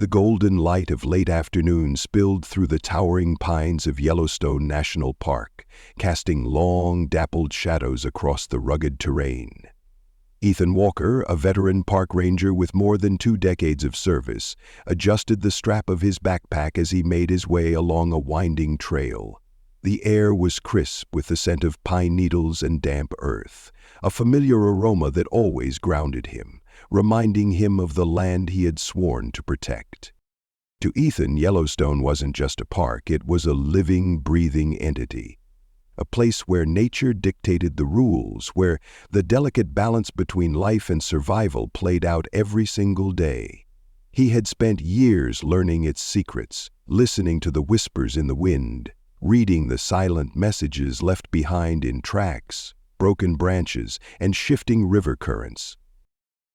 The golden light of late afternoon spilled through the towering pines of Yellowstone National Park, casting long, dappled shadows across the rugged terrain. Ethan Walker, a veteran park ranger with more than 2 decades of service, adjusted the strap of his backpack as he made his way along a winding trail. The air was crisp with the scent of pine needles and damp earth, a familiar aroma that always grounded him, reminding him of the land he had sworn to protect. To Ethan, Yellowstone wasn't just a park, it was a living, breathing entity. A place where nature dictated the rules, where the delicate balance between life and survival played out every single day. He had spent years learning its secrets, listening to the whispers in the wind, reading the silent messages left behind in tracks, broken branches, and shifting river currents.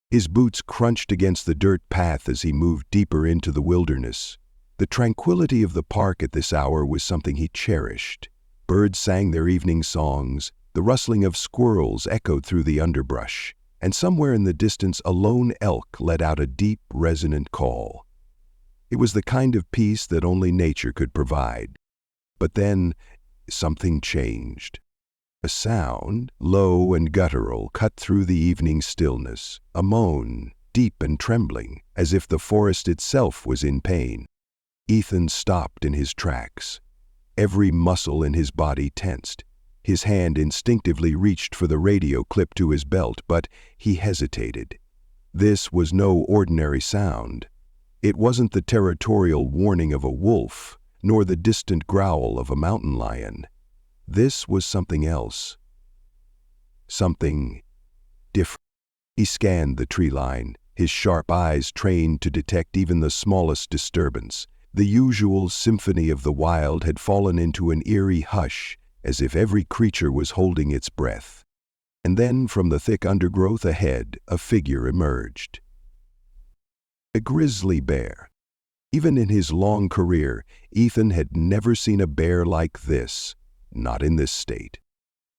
His boots crunched against the dirt path as he moved deeper into the wilderness. The tranquility of the park at this hour was something he cherished. Birds sang their evening songs, the rustling of squirrels echoed through the underbrush, and somewhere in the distance a lone elk let out a deep, resonant call. It was the kind of peace that only nature could provide. But then, something changed. A sound, low and guttural, cut through the evening stillness, a moan, deep and trembling, as if the forest itself was in pain. Ethan stopped in his tracks. Every muscle in his body tensed. His hand instinctively reached for the radio clipped to his belt, but he hesitated. This was no ordinary sound. It wasn't the territorial warning of a wolf, nor the distant growl of a mountain lion. This was something else. Something different. He scanned the tree line, his sharp eyes trained to detect even the smallest disturbance. The usual symphony of the wild had fallen into an eerie hush, as if every creature was holding its breath. And then, from the thick undergrowth ahead, a figure emerged. A grizzly bear. Even in his long career, Ethan had never seen a bear like this, not in this state.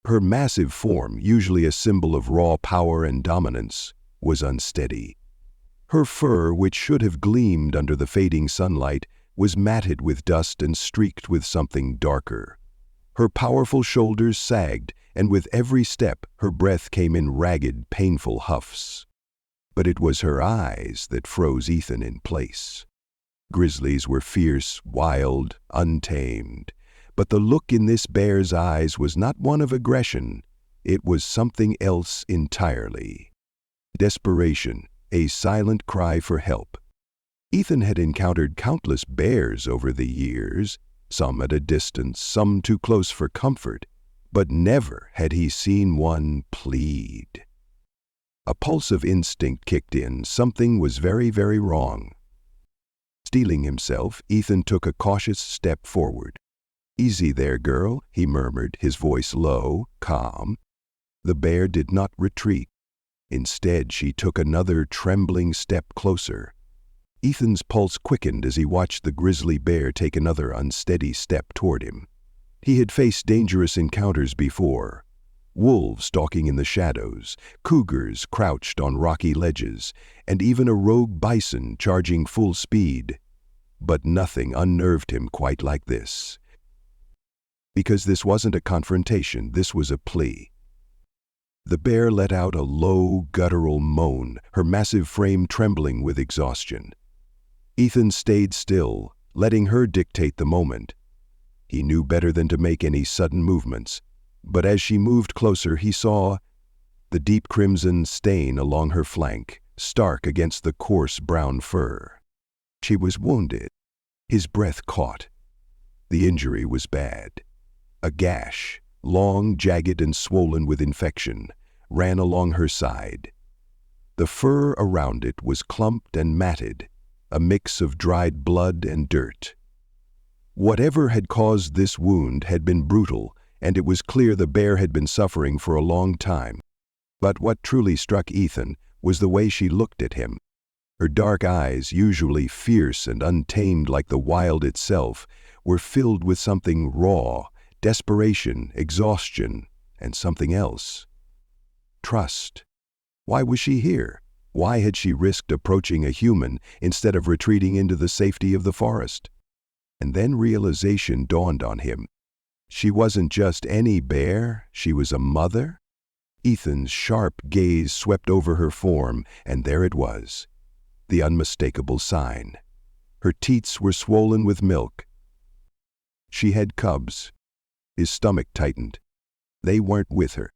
Her massive form, usually a symbol of raw power and dominance, was unsteady. Her fur, which should have gleamed under the fading sunlight, was matted with dust and streaked with something darker. Her powerful shoulders sagged, and with every step her breath came in ragged, painful huffs. But it was her eyes that froze Ethan in place. Grizzlies were fierce, wild, untamed, but the look in this bear's eyes was not one of aggression. It was something else entirely. Desperation, a silent cry for help. Ethan had encountered countless bears over the years, some at a distance, some too close for comfort, but never had he seen one plead. A pulse of instinct kicked in. Something was very, very wrong. Steeling himself, Ethan took a cautious step forward. "Easy there, girl," he murmured, his voice low, calm. The bear did not retreat. Instead, she took another trembling step closer. Ethan's pulse quickened as he watched the grizzly bear take another unsteady step toward him. He had faced dangerous encounters before. Wolves stalking in the shadows, cougars crouched on rocky ledges, and even a rogue bison charging full speed. But nothing unnerved him quite like this. Because this wasn't a confrontation, this was a plea. The bear let out a low, guttural moan, her massive frame trembling with exhaustion. Ethan stayed still, letting her dictate the moment. He knew better than to make any sudden movements, but as she moved closer, he saw the deep crimson stain along her flank, stark against the coarse brown fur. She was wounded. His breath caught. The injury was bad. A gash, long, jagged, and swollen with infection, ran along her side. The fur around it was clumped and matted, a mix of dried blood and dirt. Whatever had caused this wound had been brutal, and it was clear the bear had been suffering for a long time. But what truly struck Ethan was the way she looked at him. Her dark eyes, usually fierce and untamed like the wild itself, were filled with something raw, desperation, exhaustion, and something else. Trust. Why was she here? Why had she risked approaching a human instead of retreating into the safety of the forest? And then realization dawned on him. She wasn't just any bear, she was a mother. Ethan's sharp gaze swept over her form, and there it was, the unmistakable sign. Her teats were swollen with milk. She had cubs. His stomach tightened. They weren't with her.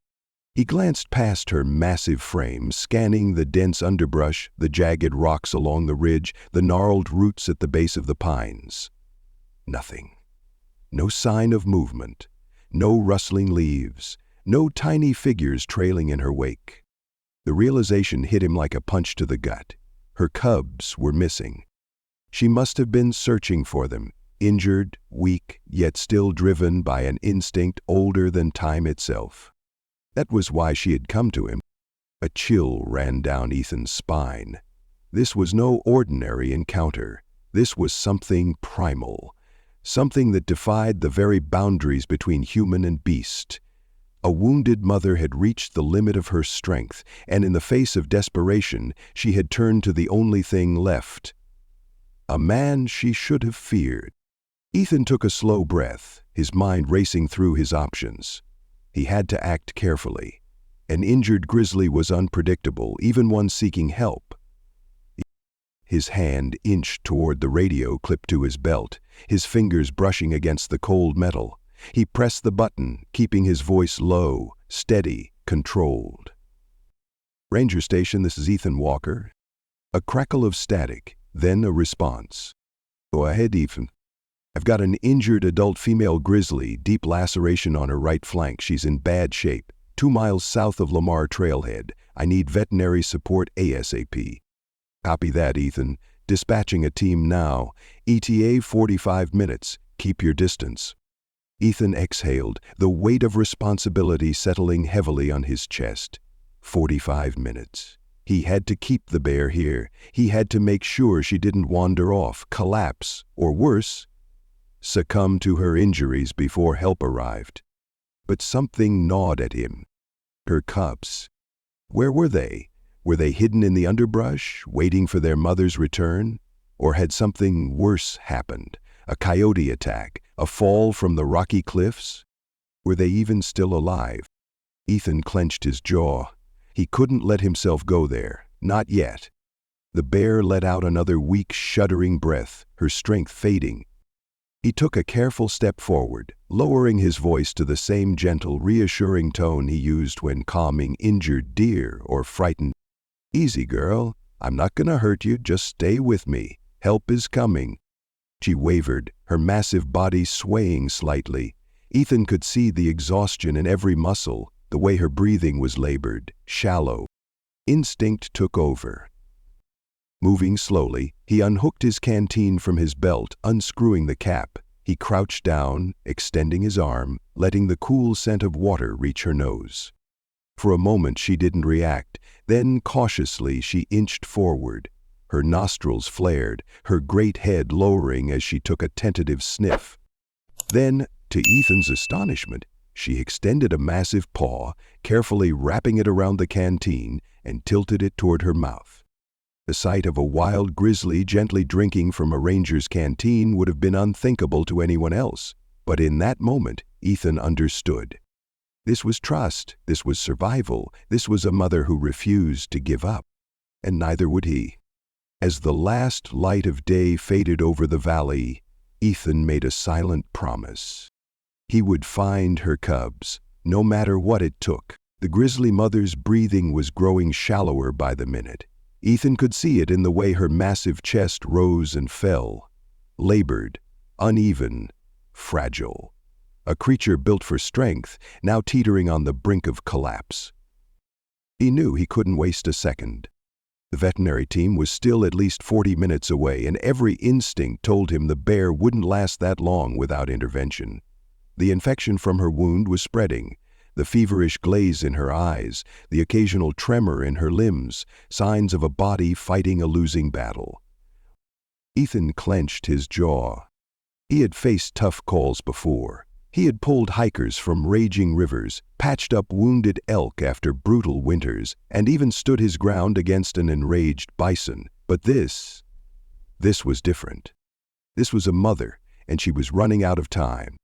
He glanced past her massive frame, scanning the dense underbrush, the jagged rocks along the ridge, the gnarled roots at the base of the pines. Nothing. No sign of movement. No rustling leaves. No tiny figures trailing in her wake. The realization hit him like a punch to the gut. Her cubs were missing. She must have been searching for them, injured, weak, yet still driven by an instinct older than time itself. That was why she had come to him. A chill ran down Ethan's spine. This was no ordinary encounter. This was something primal, something that defied the very boundaries between human and beast. A wounded mother had reached the limit of her strength, and in the face of desperation, she had turned to the only thing left. A man she should have feared. Ethan took a slow breath, his mind racing through his options. He had to act carefully. An injured grizzly was unpredictable, even one seeking help. His hand inched toward the radio clipped to his belt, his fingers brushing against the cold metal. He pressed the button, keeping his voice low, steady, controlled. "Ranger Station, this is Ethan Walker." A crackle of static, then a response. "Go ahead, Ethan. I've got an injured adult female grizzly, deep laceration on her right flank. She's in bad shape, 2 miles south of Lamar Trailhead. I need veterinary support ASAP." "Copy that, Ethan. Dispatching a team now. ETA 45 minutes. Keep your distance." Ethan exhaled, the weight of responsibility settling heavily on his chest. 45 minutes. He had to keep the bear here. He had to make sure she didn't wander off, collapse, or worse, succumb to her injuries before help arrived. But something gnawed at him. Her cubs. Where were they? Were they hidden in the underbrush, waiting for their mother's return? Or had something worse happened? A coyote attack? A fall from the rocky cliffs? Were they even still alive? Ethan clenched his jaw. He couldn't let himself go there. Not yet. The bear let out another weak, shuddering breath, her strength fading. He took a careful step forward, lowering his voice to the same gentle, reassuring tone he used when calming injured deer or frightened. "Easy, girl. I'm not gonna hurt you. Just stay with me. Help is coming." She wavered, her massive body swaying slightly. Ethan could see the exhaustion in every muscle, the way her breathing was labored, shallow. Instinct took over. Moving slowly, he unhooked his canteen from his belt, unscrewing the cap. He crouched down, extending his arm, letting the cool scent of water reach her nose. For a moment she didn't react, then cautiously she inched forward. Her nostrils flared, her great head lowering as she took a tentative sniff. Then, to Ethan's astonishment, she extended a massive paw, carefully wrapping it around the canteen, and tilted it toward her mouth. The sight of a wild grizzly gently drinking from a ranger's canteen would have been unthinkable to anyone else, but in that moment, Ethan understood. This was trust, this was survival, this was a mother who refused to give up. And neither would he. As the last light of day faded over the valley, Ethan made a silent promise. He would find her cubs, no matter what it took. The grizzly mother's breathing was growing shallower by the minute. Ethan could see it in the way her massive chest rose and fell. Labored, uneven, fragile. A creature built for strength, now teetering on the brink of collapse. He knew he couldn't waste a second. The veterinary team was still at least 40 minutes away, and every instinct told him the bear wouldn't last that long without intervention. The infection from her wound was spreading, the feverish glaze in her eyes, the occasional tremor in her limbs, signs of a body fighting a losing battle. Ethan clenched his jaw. He had faced tough calls before. He had pulled hikers from raging rivers, patched up wounded elk after brutal winters, and even stood his ground against an enraged bison. But this was different. This was a mother, and she was running out of time.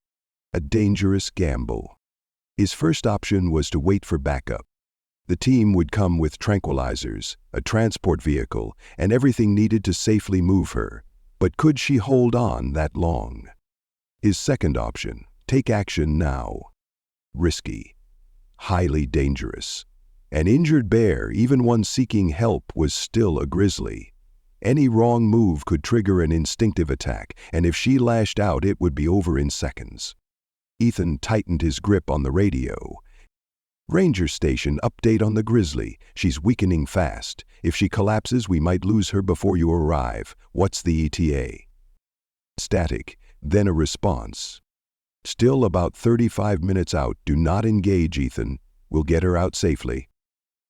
A dangerous gamble. His first option was to wait for backup. The team would come with tranquilizers, a transport vehicle, and everything needed to safely move her. But could she hold on that long? His second option, take action now. Risky. Highly dangerous. An injured bear, even one seeking help, was still a grizzly. Any wrong move could trigger an instinctive attack, and if she lashed out, it would be over in seconds. Ethan tightened his grip on the radio. Ranger station, update on the grizzly. She's weakening fast. If she collapses, we might lose her before you arrive. What's the ETA? Static, then a response. Still about 35 minutes out. Do not engage, Ethan. We'll get her out safely.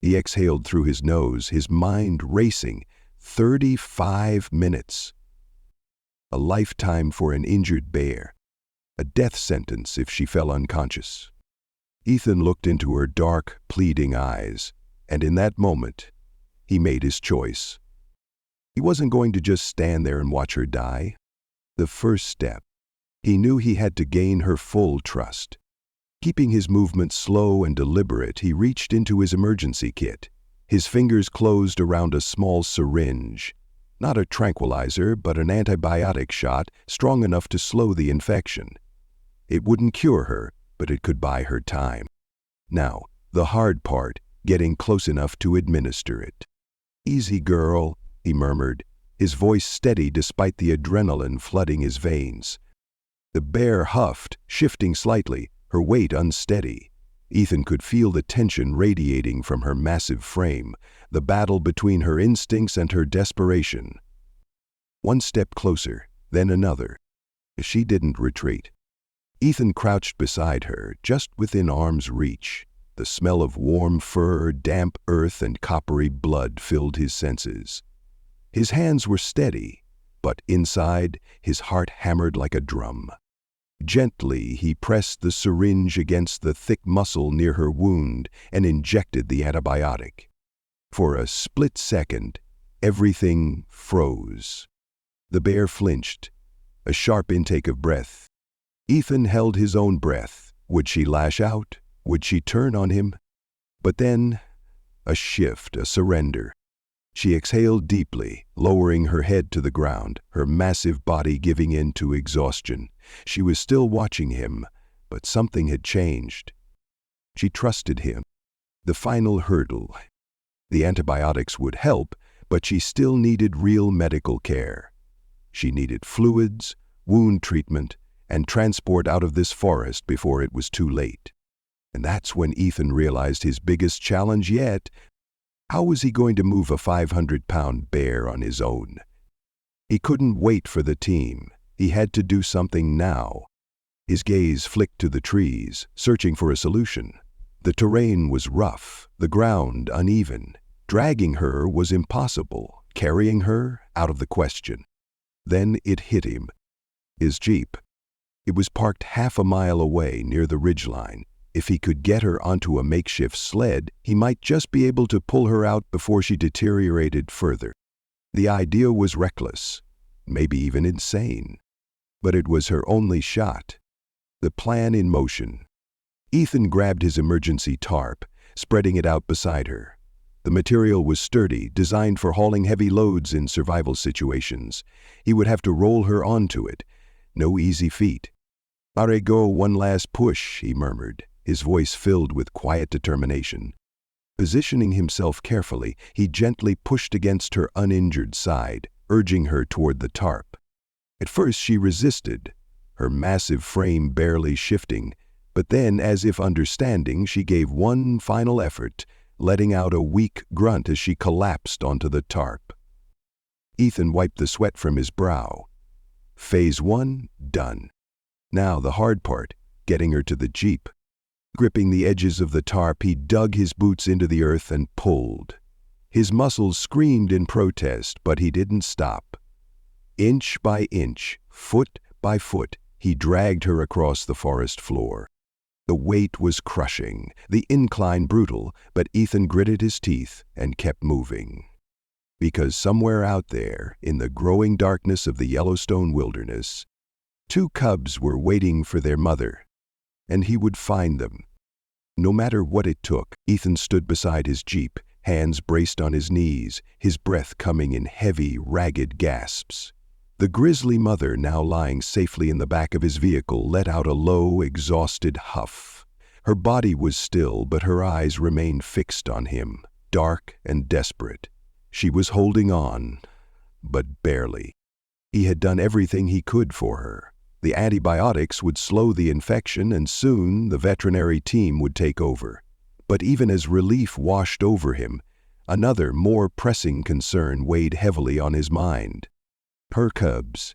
He exhaled through his nose, his mind racing. 35 minutes. A lifetime for an injured bear. A death sentence if she fell unconscious. Ethan looked into her dark, pleading eyes, and in that moment, he made his choice. He wasn't going to just stand there and watch her die. The first step, he knew he had to gain her full trust. Keeping his movements slow and deliberate, he reached into his emergency kit. His fingers closed around a small syringe. Not a tranquilizer, but an antibiotic shot strong enough to slow the infection. It wouldn't cure her, but it could buy her time. Now, the hard part, getting close enough to administer it. Easy, girl, he murmured, his voice steady despite the adrenaline flooding his veins. The bear huffed, shifting slightly, her weight unsteady. Ethan could feel the tension radiating from her massive frame, the battle between her instincts and her desperation. One step closer, then another. She didn't retreat. Ethan crouched beside her, just within arm's reach. The smell of warm fur, damp earth, and coppery blood filled his senses. His hands were steady, but inside, his heart hammered like a drum. Gently, he pressed the syringe against the thick muscle near her wound and injected the antibiotic. For a split second, everything froze. The bear flinched, a sharp intake of breath. Ethan held his own breath. Would she lash out? Would she turn on him? But then, a shift, a surrender. She exhaled deeply, lowering her head to the ground, her massive body giving in to exhaustion. She was still watching him, but something had changed. She trusted him. The final hurdle. The antibiotics would help, but she still needed real medical care. She needed fluids, wound treatment, and transport out of this forest before it was too late. And that's when Ethan realized his biggest challenge yet. How was he going to move a 500-pound bear on his own? He couldn't wait for the team. He had to do something now. His gaze flicked to the trees, searching for a solution. The terrain was rough, the ground uneven. Dragging her was impossible, carrying her out of the question. Then it hit him. His Jeep. It was parked half a mile away near the ridgeline. If he could get her onto a makeshift sled, he might just be able to pull her out before she deteriorated further. The idea was reckless, maybe even insane. But it was her only shot. The plan in motion. Ethan grabbed his emergency tarp, spreading it out beside her. The material was sturdy, designed for hauling heavy loads in survival situations. He would have to roll her onto it. No easy feat. "Are go, one last push," he murmured, his voice filled with quiet determination. Positioning himself carefully, he gently pushed against her uninjured side, urging her toward the tarp. At first she resisted, her massive frame barely shifting, but then, as if understanding, she gave one final effort, letting out a weak grunt as she collapsed onto the tarp. Ethan wiped the sweat from his brow. Phase 1, done. Now the hard part, getting her to the Jeep. Gripping the edges of the tarp, he dug his boots into the earth and pulled. His muscles screamed in protest, but he didn't stop. Inch by inch, foot by foot, he dragged her across the forest floor. The weight was crushing, the incline brutal, but Ethan gritted his teeth and kept moving. Because somewhere out there, in the growing darkness of the Yellowstone wilderness, 2 cubs were waiting for their mother, and he would find them. No matter what it took, Ethan stood beside his jeep, hands braced on his knees, his breath coming in heavy, ragged gasps. The grizzly mother, now lying safely in the back of his vehicle, let out a low, exhausted huff. Her body was still, but her eyes remained fixed on him, dark and desperate. She was holding on, but barely. He had done everything he could for her. The antibiotics would slow the infection, and soon the veterinary team would take over. But even as relief washed over him, another, more pressing concern weighed heavily on his mind. Her cubs.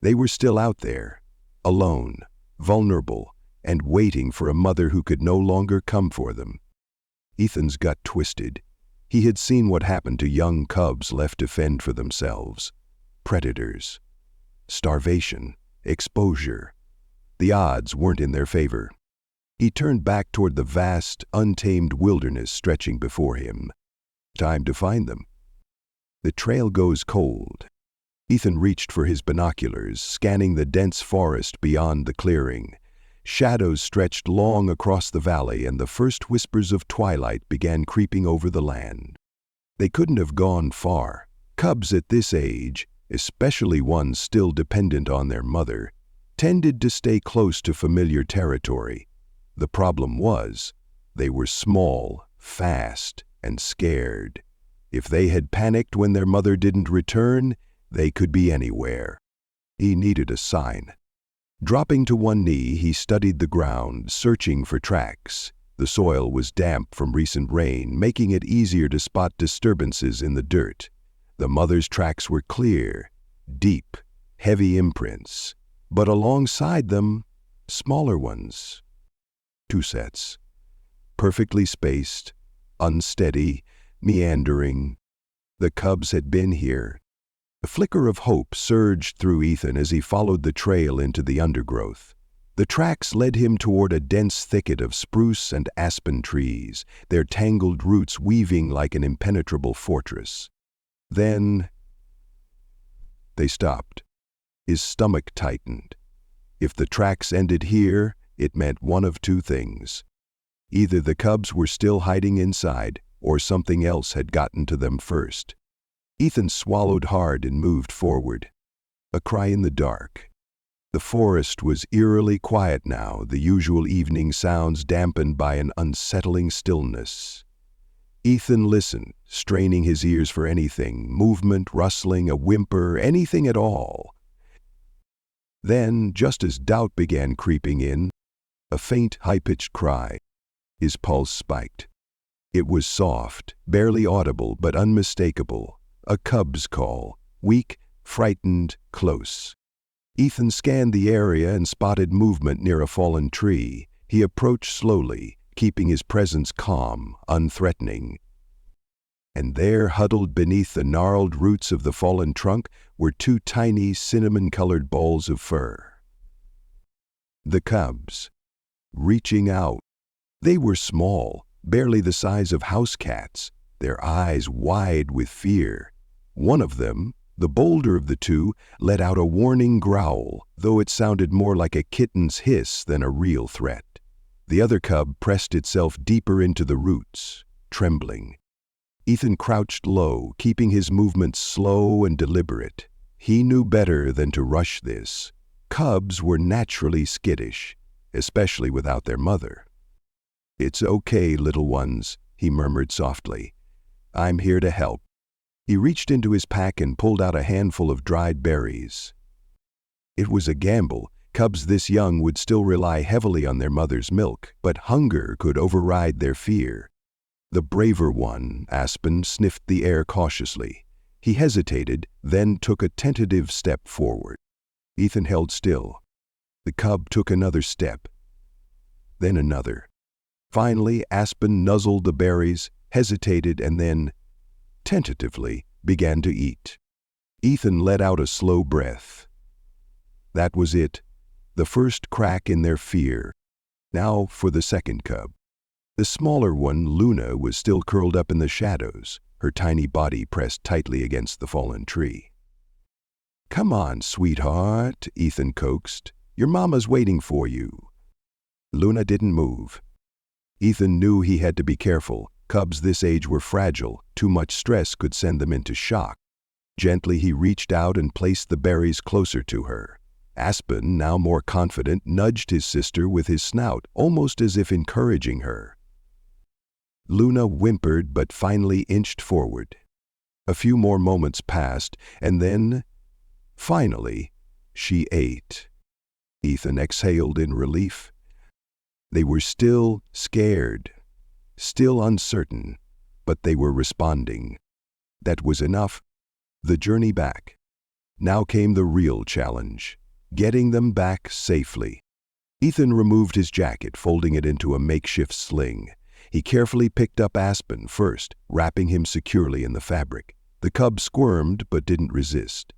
They were still out there, alone, vulnerable, and waiting for a mother who could no longer come for them. Ethan's gut twisted. He had seen what happened to young cubs left to fend for themselves. Predators. Starvation. Exposure. The odds weren't in their favor. He turned back toward the vast, untamed wilderness stretching before him. Time to find them. The trail goes cold. Ethan reached for his binoculars, scanning the dense forest beyond the clearing. Shadows stretched long across the valley, and the first whispers of twilight began creeping over the land. They couldn't have gone far. Cubs at this age, especially ones still dependent on their mother, tended to stay close to familiar territory. The problem was, they were small, fast, and scared. If they had panicked when their mother didn't return, they could be anywhere. He needed a sign. Dropping to one knee, he studied the ground, searching for tracks. The soil was damp from recent rain, making it easier to spot disturbances in the dirt. The mother's tracks were clear, deep, heavy imprints, but alongside them, smaller ones. 2 sets. Perfectly spaced, unsteady, meandering. The cubs had been here. A flicker of hope surged through Ethan as he followed the trail into the undergrowth. The tracks led him toward a dense thicket of spruce and aspen trees, their tangled roots weaving like an impenetrable fortress. Then they stopped. His stomach tightened. If the tracks ended here, it meant one of 2 things. Either the cubs were still hiding inside, or something else had gotten to them first. Ethan swallowed hard and moved forward. A cry in the dark. The forest was eerily quiet now, the usual evening sounds dampened by an unsettling stillness. Ethan listened, straining his ears for anything, movement, rustling, a whimper, anything at all. Then, just as doubt began creeping in, a faint, high-pitched cry. His pulse spiked. It was soft, barely audible, but unmistakable. A cub's call, weak, frightened, close. Ethan scanned the area and spotted movement near a fallen tree. He approached slowly, keeping his presence calm, unthreatening. And there, huddled beneath the gnarled roots of the fallen trunk, were 2 tiny, cinnamon-colored balls of fur. The cubs. Reaching out. They were small, barely the size of house cats, their eyes wide with fear. One of them, the bolder of the 2, let out a warning growl, though it sounded more like a kitten's hiss than a real threat. The other cub pressed itself deeper into the roots, trembling. Ethan crouched low, keeping his movements slow and deliberate. He knew better than to rush this. Cubs were naturally skittish, especially without their mother. "It's okay, little ones," he murmured softly. "I'm here to help." He reached into his pack and pulled out a handful of dried berries. It was a gamble. Cubs this young would still rely heavily on their mother's milk, but hunger could override their fear. The braver one, Aspen, sniffed the air cautiously. He hesitated, then took a tentative step forward. Ethan held still. The cub took another step, then another. Finally, Aspen nuzzled the berries, hesitated, and then, tentatively, began to eat. Ethan let out a slow breath. That was it. the first crack in their fear. Now for the second cub. The smaller one, Luna, was still curled up in the shadows, her tiny body pressed tightly against the fallen tree. "Come on, sweetheart," Ethan coaxed. "Your mama's waiting for you." Luna didn't move. Ethan knew he had to be careful. Cubs this age were fragile. Too much stress could send them into shock. Gently he reached out and placed the berries closer to her. Aspen, now more confident, nudged his sister with his snout, almost as if encouraging her. Luna whimpered but finally inched forward. A few more moments passed, and then, finally, she ate. Ethan exhaled in relief. They were still scared, still uncertain, but they were responding. That was enough. The journey back. Now came the real challenge, getting them back safely. Ethan removed his jacket, folding it into a makeshift sling. He carefully picked up Aspen first, wrapping him securely in the fabric. The cub squirmed but didn't resist.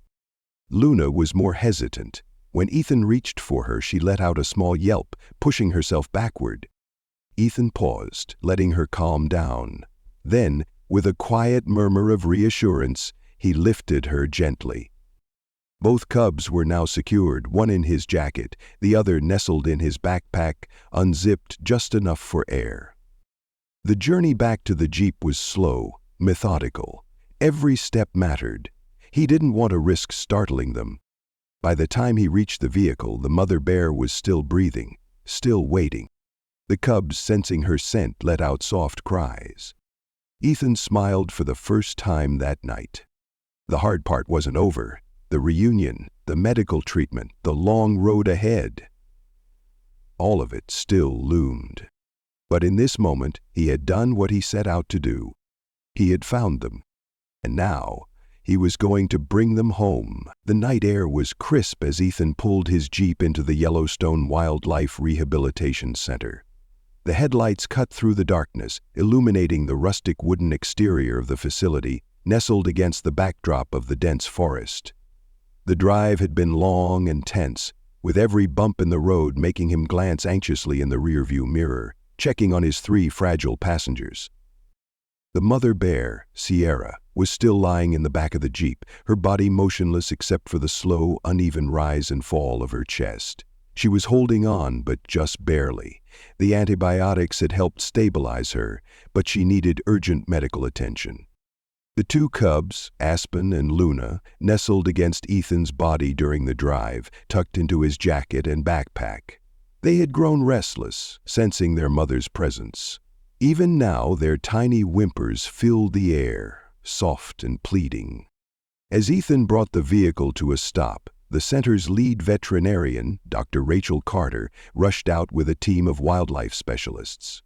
Luna was more hesitant. When Ethan reached for her, she let out a small yelp, pushing herself backward. Ethan paused, letting her calm down. Then, with a quiet murmur of reassurance, he lifted her gently. Both cubs were now secured, one in his jacket, the other nestled in his backpack, unzipped just enough for air. The journey back to the jeep was slow, methodical. Every step mattered. He didn't want to risk startling them. By the time he reached the vehicle, the mother bear was still breathing, still waiting. The cubs, sensing her scent, let out soft cries. Ethan smiled for the first time that night. The hard part wasn't over. The reunion, the medical treatment, the long road ahead. All of it still loomed. But in this moment, he had done what he set out to do. He had found them. And now, he was going to bring them home. The night air was crisp as Ethan pulled his jeep into the Yellowstone Wildlife Rehabilitation Center. The headlights cut through the darkness, illuminating the rustic wooden exterior of the facility, nestled against the backdrop of the dense forest. The drive had been long and tense, with every bump in the road making him glance anxiously in the rearview mirror, checking on his 3 fragile passengers. The mother bear, Sierra, was still lying in the back of the jeep, her body motionless except for the slow, uneven rise and fall of her chest. She was holding on, but just barely. The antibiotics had helped stabilize her, but she needed urgent medical attention. The 2 cubs, Aspen and Luna, nestled against Ethan's body during the drive, tucked into his jacket and backpack. They had grown restless, sensing their mother's presence. Even now, their tiny whimpers filled the air, soft and pleading. As Ethan brought the vehicle to a stop, the center's lead veterinarian, Dr. Rachel Carter, rushed out with a team of wildlife specialists.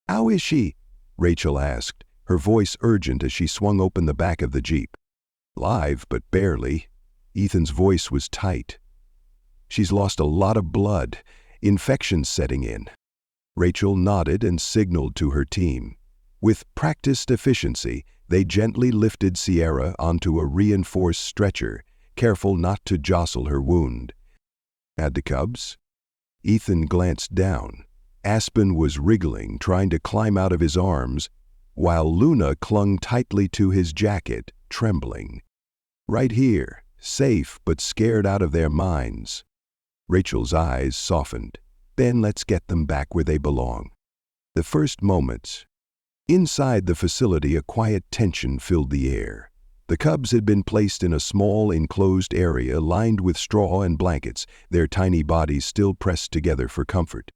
"How is she?" Rachel asked, her voice urgent as she swung open the back of the jeep. "Live, but barely." Ethan's voice was tight. "She's lost a lot of blood. Infection's setting in." Rachel nodded and signaled to her team. With practiced efficiency, they gently lifted Sierra onto a reinforced stretcher, careful not to jostle her wound. "Had the cubs?" Ethan glanced down. Aspen was wriggling, trying to climb out of his arms, while Luna clung tightly to his jacket, trembling. "Right here, safe but scared out of their minds." Rachel's eyes softened. "Then let's get them back where they belong." The first moments. Inside the facility, a quiet tension filled the air. The cubs had been placed in a small, enclosed area lined with straw and blankets, their tiny bodies still pressed together for comfort.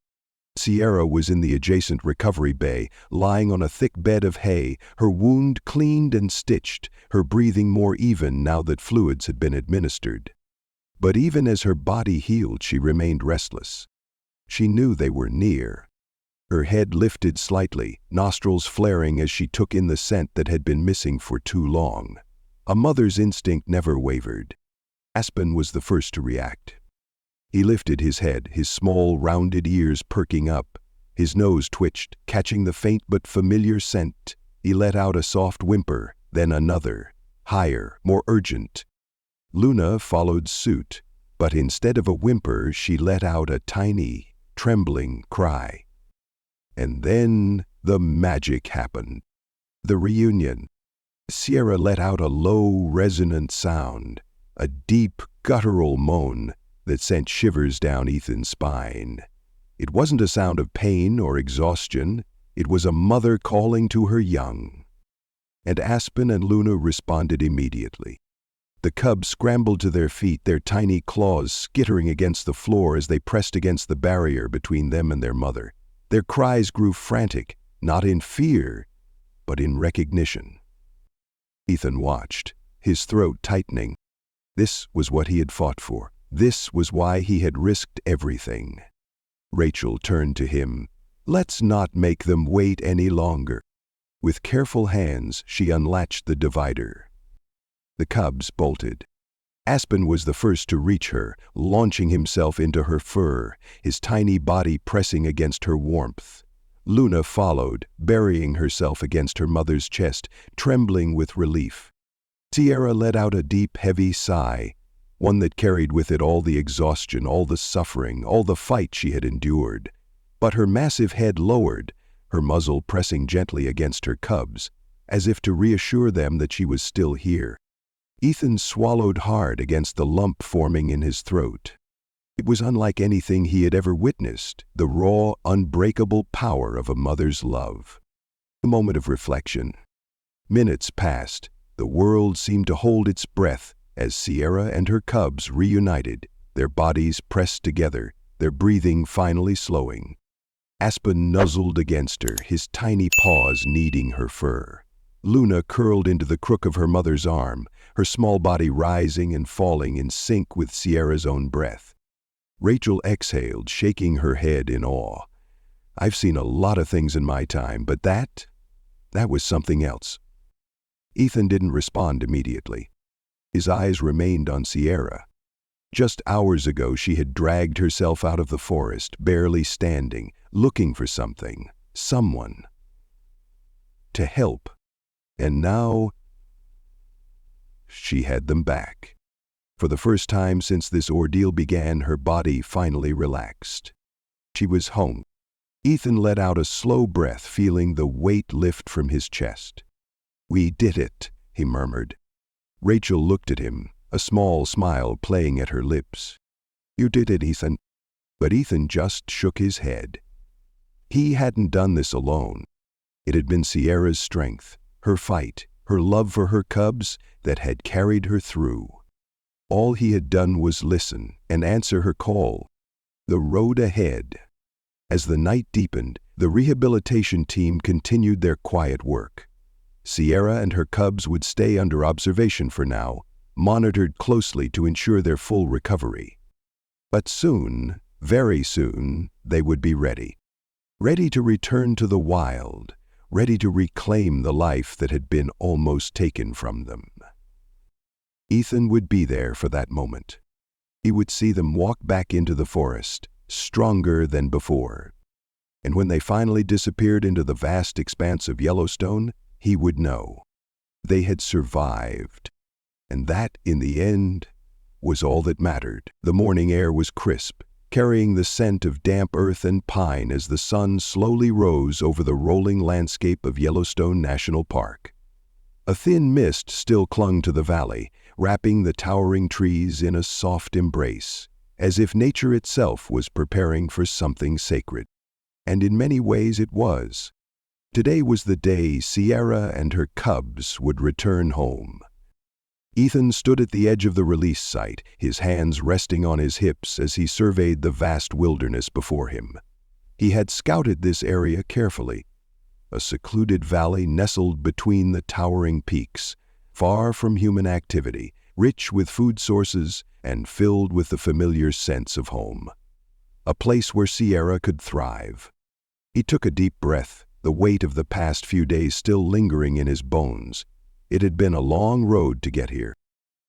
Sierra was in the adjacent recovery bay, lying on a thick bed of hay, her wound cleaned and stitched, her breathing more even now that fluids had been administered. But even as her body healed, she remained restless. She knew they were near. Her head lifted slightly, nostrils flaring as she took in the scent that had been missing for too long. A mother's instinct never wavered. Aspen was the first to react. He lifted his head, his small, rounded ears perking up. His nose twitched, catching the faint but familiar scent. He let out a soft whimper, then another, higher, more urgent. Luna followed suit, But instead of a whimper, she let out a tiny, trembling cry. And then the magic happened. The reunion. Sierra let out a low, resonant sound, a deep, guttural moan that sent shivers down Ethan's spine. It wasn't a sound of pain or exhaustion. It was a mother calling to her young. And Aspen and Luna responded immediately. The cubs scrambled to their feet, their tiny claws skittering against the floor as they pressed against the barrier between them and their mother. Their cries grew frantic, not in fear, but in recognition. Ethan watched, his throat tightening. This was what he had fought for. This was why he had risked everything. Rachel turned to him. "Let's not make them wait any longer." With careful hands, she unlatched the divider. The cubs bolted. Aspen was the first to reach her, launching himself into her fur, his tiny body pressing against her warmth. Luna followed, burying herself against her mother's chest, trembling with relief. Sierra let out a deep, heavy sigh, one that carried with it all the exhaustion, all the suffering, all the fight she had endured. But her massive head lowered, her muzzle pressing gently against her cubs, as if to reassure them that she was still here. Ethan swallowed hard against the lump forming in his throat. It was unlike anything he had ever witnessed, the raw, unbreakable power of a mother's love. A moment of reflection. Minutes passed. The world seemed to hold its breath as Sierra and her cubs reunited, their bodies pressed together, their breathing finally slowing. Aspen nuzzled against her, his tiny paws kneading her fur. Luna curled into the crook of her mother's arm, her small body rising and falling in sync with Sierra's own breath. Rachel exhaled, shaking her head in awe. "I've seen a lot of things in my time, but that was something else." Ethan didn't respond immediately. His eyes remained on Sierra. Just hours ago, she had dragged herself out of the forest, barely standing, looking for something, someone, to help. And now, she had them back. For the first time since this ordeal began, her body finally relaxed. She was home. Ethan let out a slow breath, feeling the weight lift from his chest. "We did it," he murmured. Rachel looked at him, a small smile playing at her lips. "You did it, Ethan." But Ethan just shook his head. He hadn't done this alone. It had been Sierra's strength, her fight, her love for her cubs that had carried her through. All he had done was listen and answer her call. The road ahead. As the night deepened, the rehabilitation team continued their quiet work. Sierra and her cubs would stay under observation for now, monitored closely to ensure their full recovery. But soon, very soon, they would be ready. Ready to return to the wild, ready to reclaim the life that had been almost taken from them. Ethan would be there for that moment. He would see them walk back into the forest, stronger than before. And when they finally disappeared into the vast expanse of Yellowstone, he would know. They had survived. And that, in the end, was all that mattered. The morning air was crisp, carrying the scent of damp earth and pine as the sun slowly rose over the rolling landscape of Yellowstone National Park. A thin mist still clung to the valley, wrapping the towering trees in a soft embrace, as if nature itself was preparing for something sacred. And in many ways it was. Today was the day Sierra and her cubs would return home. Ethan stood at the edge of the release site, his hands resting on his hips as he surveyed the vast wilderness before him. He had scouted this area carefully, a secluded valley nestled between the towering peaks, far from human activity, rich with food sources and filled with the familiar sense of home. A place where Sierra could thrive. He took a deep breath, the weight of the past few days still lingering in his bones. It had been a long road to get here.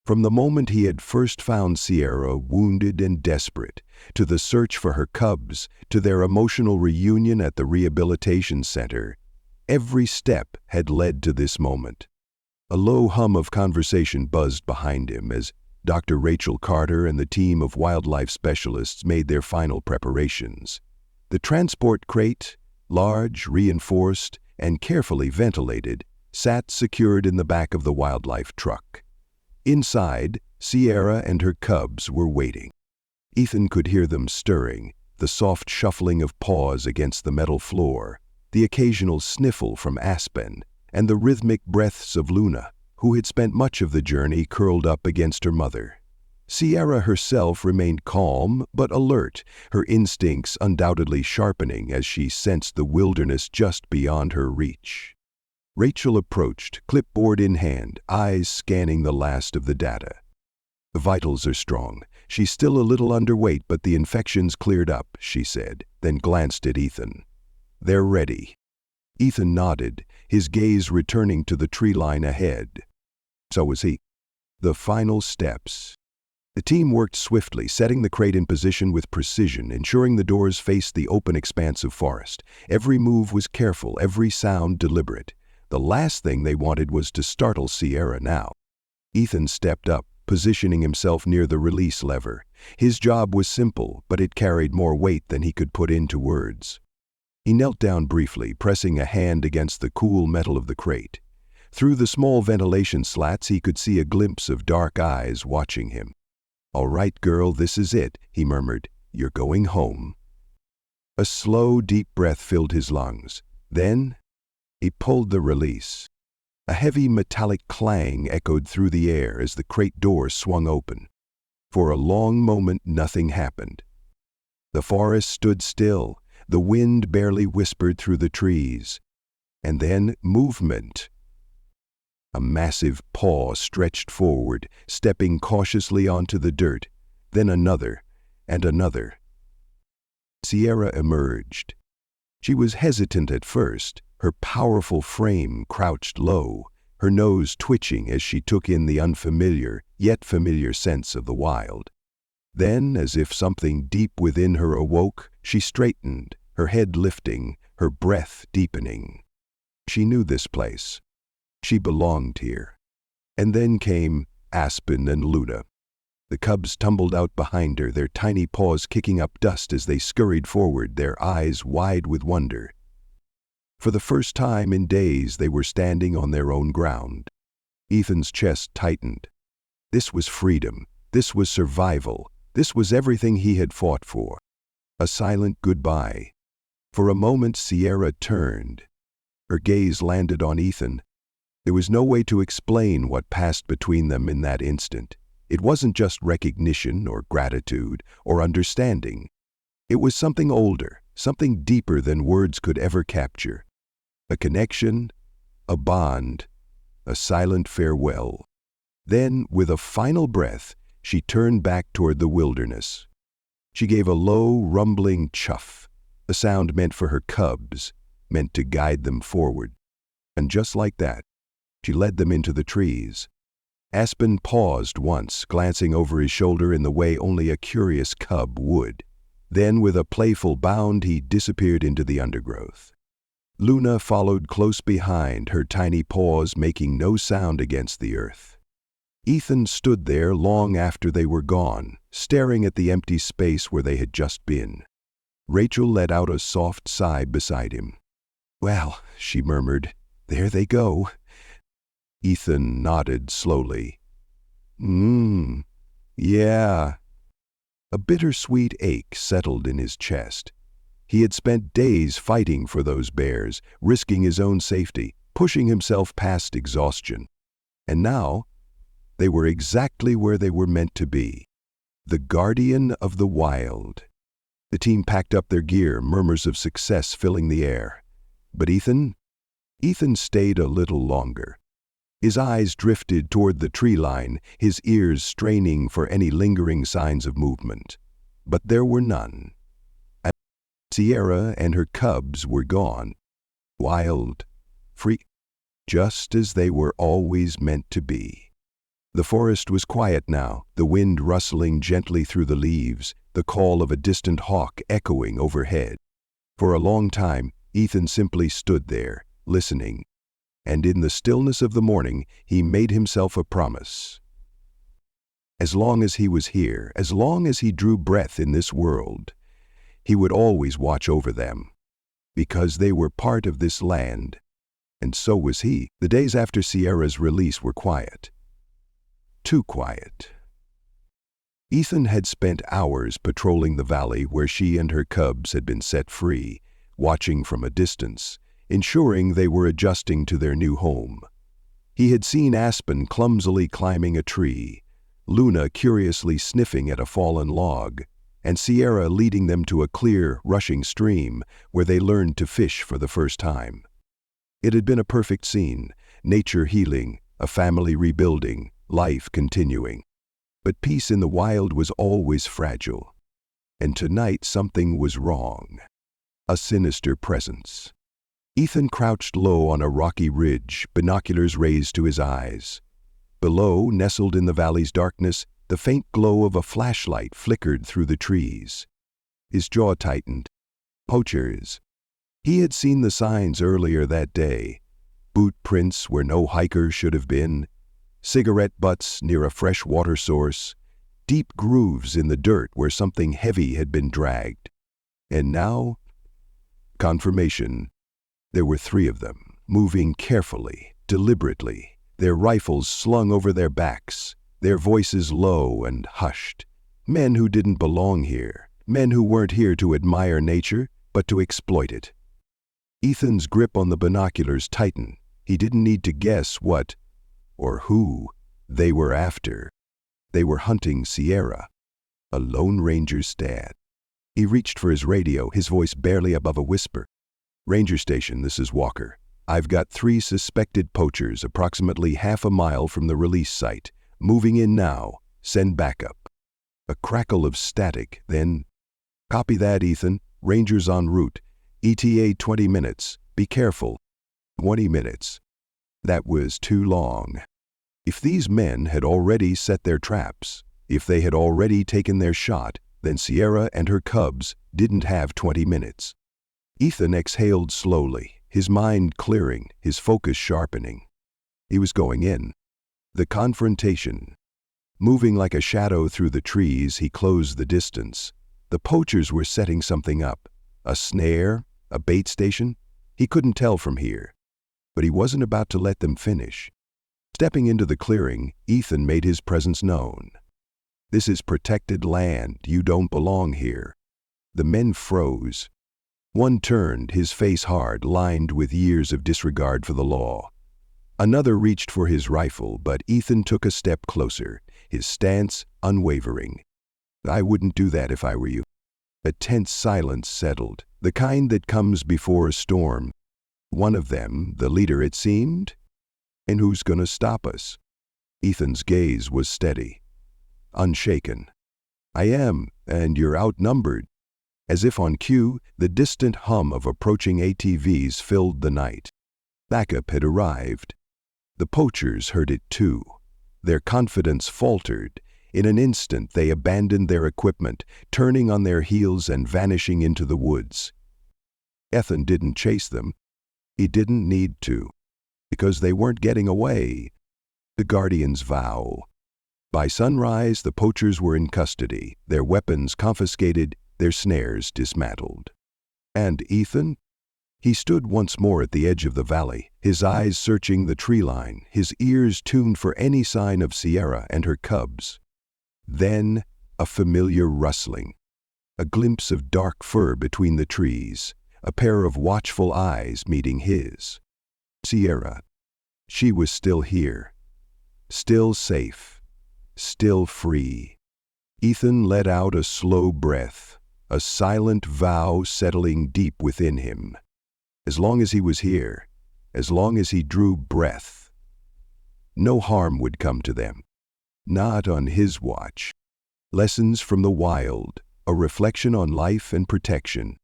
From the moment he had first found Sierra wounded and desperate, to the search for her cubs, to their emotional reunion at the rehabilitation center, every step had led to this moment. A low hum of conversation buzzed behind him as Dr. Rachel Carter and the team of wildlife specialists made their final preparations. The transport crate, large, reinforced, and carefully ventilated, sat secured in the back of the wildlife truck. Inside, Sierra and her cubs were waiting. Ethan could hear them stirring, the soft shuffling of paws against the metal floor, the occasional sniffle from Aspen, and the rhythmic breaths of Luna, who had spent much of the journey curled up against her mother. Sierra herself remained calm but alert, her instincts undoubtedly sharpening as she sensed the wilderness just beyond her reach. Rachel approached, clipboard in hand, eyes scanning the last of the data. "The vitals are strong. She's still a little underweight, but the infection's cleared up," she said, then glanced at Ethan. "They're ready." Ethan nodded, his gaze returning to the tree line ahead. So was he. The final steps. The team worked swiftly, setting the crate in position with precision, ensuring the doors faced the open expanse of forest. Every move was careful, every sound deliberate. The last thing they wanted was to startle Sierra now. Ethan stepped up, positioning himself near the release lever. His job was simple, but it carried more weight than he could put into words. He knelt down briefly, pressing a hand against the cool metal of the crate. Through the small ventilation slats, he could see a glimpse of dark eyes watching him. "All right, girl, this is it," he murmured. "You're going home." A slow, deep breath filled his lungs. Then he pulled the release. A heavy metallic clang echoed through the air as the crate door swung open. For a long moment, nothing happened. The forest stood still, the wind barely whispered through the trees. And then movement. A massive paw stretched forward, stepping cautiously onto the dirt, then another, and another. Sierra emerged. She was hesitant at first, her powerful frame crouched low, her nose twitching as she took in the unfamiliar, yet familiar sense of the wild. Then, as if something deep within her awoke, she straightened, her head lifting, her breath deepening. She knew this place. She belonged here. And then came Aspen and Luna. The cubs tumbled out behind her, their tiny paws kicking up dust as they scurried forward, their eyes wide with wonder. For the first time in days, they were standing on their own ground. Ethan's chest tightened. This was freedom. This was survival. This was everything he had fought for. A silent goodbye. For a moment, Sierra turned. Her gaze landed on Ethan. There was no way to explain what passed between them in that instant. It wasn't just recognition or gratitude or understanding. It was something older, something deeper than words could ever capture. A connection, a bond, a silent farewell. Then, with a final breath, she turned back toward the wilderness. She gave a low, rumbling chuff, a sound meant for her cubs, meant to guide them forward. And just like that, she led them into the trees. Aspen paused once, glancing over his shoulder in the way only a curious cub would. Then, with a playful bound, he disappeared into the undergrowth. Luna followed close behind, her tiny paws making no sound against the earth. Ethan stood there long after they were gone, staring at the empty space where they had just been. Rachel let out a soft sigh beside him. "Well," she murmured, "there they go." Ethan nodded slowly. Yeah." A bittersweet ache settled in his chest. He had spent days fighting for those bears, risking his own safety, pushing himself past exhaustion. And now, they were exactly where they were meant to be. The guardian of the wild. The team packed up their gear, murmurs of success filling the air. But Ethan stayed a little longer. His eyes drifted toward the tree line, his ears straining for any lingering signs of movement. But there were none. And Sierra and her cubs were gone. Wild, free, just as they were always meant to be. The forest was quiet now, the wind rustling gently through the leaves, the call of a distant hawk echoing overhead. For a long time, Ethan simply stood there, listening. And in the stillness of the morning, he made himself a promise. As long as he was here, as long as he drew breath in this world, he would always watch over them, because they were part of this land, and so was he. The days after Sierra's release were quiet. Too quiet. Ethan had spent hours patrolling the valley where she and her cubs had been set free, watching from a distance, ensuring they were adjusting to their new home. He had seen Aspen clumsily climbing a tree, Luna curiously sniffing at a fallen log, and Sierra leading them to a clear, rushing stream where they learned to fish for the first time. It had been a perfect scene, nature healing, a family rebuilding, life continuing. But peace in the wild was always fragile. And tonight something was wrong. A sinister presence. Ethan crouched low on a rocky ridge, binoculars raised to his eyes. Below, nestled in the valley's darkness, the faint glow of a flashlight flickered through the trees. His jaw tightened. Poachers. He had seen the signs earlier that day. Boot prints where no hiker should have been, cigarette butts near a fresh water source, deep grooves in the dirt where something heavy had been dragged. And now, confirmation. There were 3 of them, moving carefully, deliberately, their rifles slung over their backs, their voices low and hushed. Men who didn't belong here, men who weren't here to admire nature, but to exploit it. Ethan's grip on the binoculars tightened. He didn't need to guess what, or who, they were after. They were hunting Sierra, a Lone Ranger's dad. He reached for his radio, his voice barely above a whisper. "Ranger Station, this is Walker. I've got 3 suspected poachers approximately half a mile from the release site. Moving in now. Send backup." A crackle of static, then, "Copy that, Ethan. Rangers en route. ETA 20 minutes. Be careful." 20 minutes. That was too long. If these men had already set their traps, if they had already taken their shot, then Sierra and her cubs didn't have 20 minutes. Ethan exhaled slowly, his mind clearing, his focus sharpening. He was going in. The confrontation. Moving like a shadow through the trees, he closed the distance. The poachers were setting something up. A snare? A bait station? He couldn't tell from here. But he wasn't about to let them finish. Stepping into the clearing, Ethan made his presence known. "This is protected land. You don't belong here." The men froze. One turned, his face hard, lined with years of disregard for the law. Another reached for his rifle, but Ethan took a step closer, his stance unwavering. "I wouldn't do that if I were you." A tense silence settled, the kind that comes before a storm. One of them, the leader it seemed? "And who's gonna stop us?" Ethan's gaze was steady, unshaken. "I am, and you're outnumbered." As if on cue, the distant hum of approaching ATVs filled the night. Backup had arrived. The poachers heard it too. Their confidence faltered. In an instant they abandoned their equipment, turning on their heels and vanishing into the woods. Ethan didn't chase them. He didn't need to, because they weren't getting away. The Guardian's vow. By sunrise, the poachers were in custody, their weapons confiscated, their snares dismantled. And Ethan? He stood once more at the edge of the valley, his eyes searching the tree line, his ears tuned for any sign of Sierra and her cubs. Then, a familiar rustling. A glimpse of dark fur between the trees, a pair of watchful eyes meeting his. Sierra. She was still here. Still safe. Still free. Ethan let out a slow breath, a silent vow settling deep within him. As long as he was here, as long as he drew breath, no harm would come to them. Not on his watch. Lessons from the wild, a reflection on life and protection.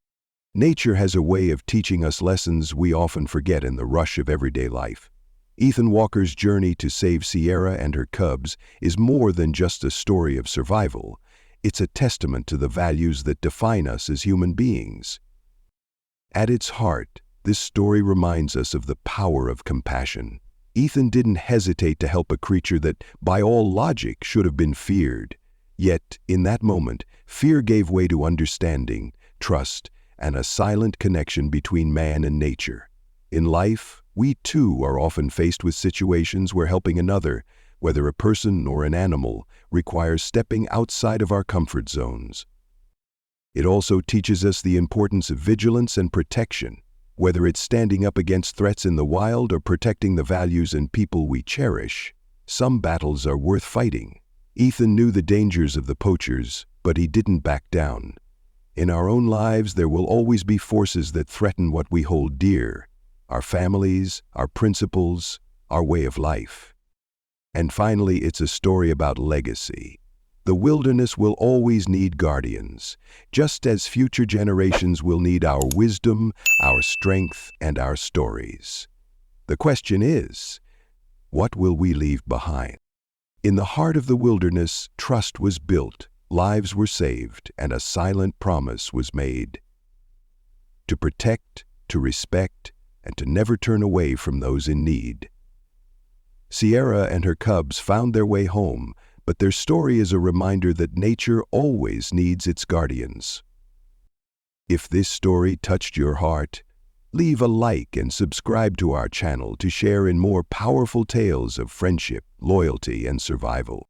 Nature has a way of teaching us lessons we often forget in the rush of everyday life. Ethan Walker's journey to save Sierra and her cubs is more than just a story of survival. It's a testament to the values that define us as human beings. At its heart, this story reminds us of the power of compassion, Ethan didn't hesitate to help a creature that, by all logic, should have been feared. Yet, in that moment, fear gave way to understanding, trust, and a silent connection between man and nature. In life, we too are often faced with situations where helping another, whether a person or an animal, requires stepping outside of our comfort zones. It also teaches us the importance of vigilance and protection, whether it's standing up against threats in the wild or protecting the values and people we cherish. Some battles are worth fighting. Ethan knew the dangers of the poachers, but he didn't back down. In our own lives, there will always be forces that threaten what we hold dear: our families, our principles, our way of life. And finally, it's a story about legacy. The wilderness will always need guardians, just as future generations will need our wisdom, our strength, and our stories. The question is, what will we leave behind? In the heart of the wilderness, trust was built, lives were saved, and a silent promise was made to protect, to respect, and to never turn away from those in need. Sierra and her cubs found their way home, but their story is a reminder that nature always needs its guardians. If this story touched your heart, leave a like and subscribe to our channel to share in more powerful tales of friendship, loyalty, and survival.